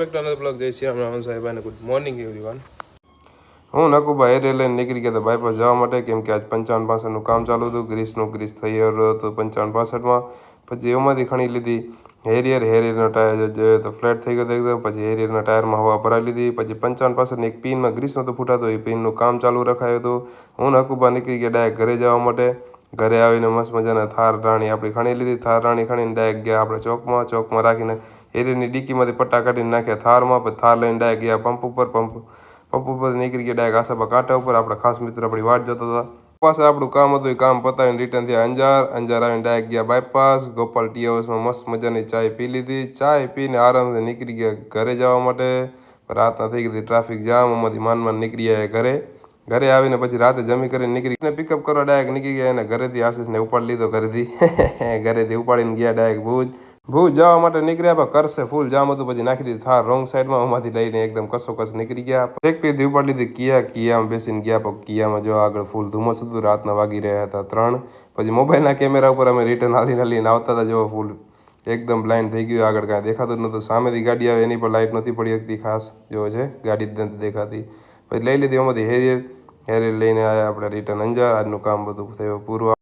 Blog જય શ્રી રામ સાહેબ અને ગુડ મોર્નિંગ એવરીવન. હું નકુભાઈ એરિયા લઈને નીકળી ગયા હતા બાયપાસ જવા માટે, કેમ કે આજ 55-62નું કામ ચાલુ હતું. ગ્રીસ થઈ રહ્યો હતો 55-62માં. પછી એમાંથી ખણી લીધી હેરિયરનો ટાયર જોયો તો ફ્લેટ થઈ ગયો એકદમ. પછી હેરિયરના ટાયરમાં હવા ભરાઈ લીધી. પછી 55-62ની એક પિનમાં ગ્રીસ નહોતો ફૂટાતો, એ પિનનું કામ ચાલુ રખાયું હતું. હું નકુભા નીકળી ગયા ડાયરેક્ટ ઘરે જવા માટે. ઘરે આવીને મસ્ત મજાના થાર રાણી આપણી ખણી લીધી. થાર રાણી ખણીને ડાયરેક્ટ ગયા આપણે ચોકમાં રાખીને હેરિયરની ડીકીમાંથી પટ્ટા કાઢીને નાખ્યા થારમાં. પછી થાર લઈને ડાયરેક્ટ ગયા પંપ ઉપર નીકળી ગયા ડાયરેક્ટ આસાબા કાંઠા ઉપર. આપણા ખાસ મિત્ર આપણી વાટ જતા હતા. પાસે આપણું કામ હતું, એ કામ પતાવીને રિટર્ન થયા અંજાર આવીને ડાયરેક્ટ ગયા બાયપાસ. ગોપાલ ટી હાઉસમાં મસ્ત મજાની ચાય પી લીધી. ચાય પીને આરામથી નીકળી ગયા ઘરે જવા માટે. રાતના થઈ ગઈ ટ્રાફિક જામ, એમાંથી માંડ નીકળી આવ્યા ઘરે આવીને પછી રાતે જમી કરીને નીકળી પિકઅપ કરવા ડાયરેક્ટ નીકળી ગયા. એને ઘરેથી આશીષને ઉપાડી લીધો ઘરેથી ઉપાડીને ગયા ડાયરેક્ટ ભુજ જવા માટે નીકળ્યા. પણ કરશે ફૂલ જામ હતું, પછી નાખી દીધી થાર રોંગ સાઈડમાં. એમાંથી લઈને એકદમ કસ નીકળી ગયા. એક પીધી ઉપાડી લીધી કિયામાં બેસીને ગયા. પણ કિયામાં જો આગળ ફૂલ ધુમ્મસ હતું. રાતના વાગી રહ્યા હતા 3. પછી મોબાઈલના કેમેરા ઉપર અમે રિટર્ન હાલીને આવતા હતા. જો ફૂલ એકદમ બ્લાઇન્ડ થઈ ગયું, આગળ કાંઈ દેખાતું જ નહોતું. સામેથી ગાડી આવે એની પર લાઇટ નહોતી પડી શકતી, ખાસ જો છે ગાડી જ નથી દેખાતી. પછી લઈ લીધી એમાંથી હેરિયર લઈને આવ્યા આપણે રિટર્ન અંજાર. આજનું કામ બધું થયું પૂરું.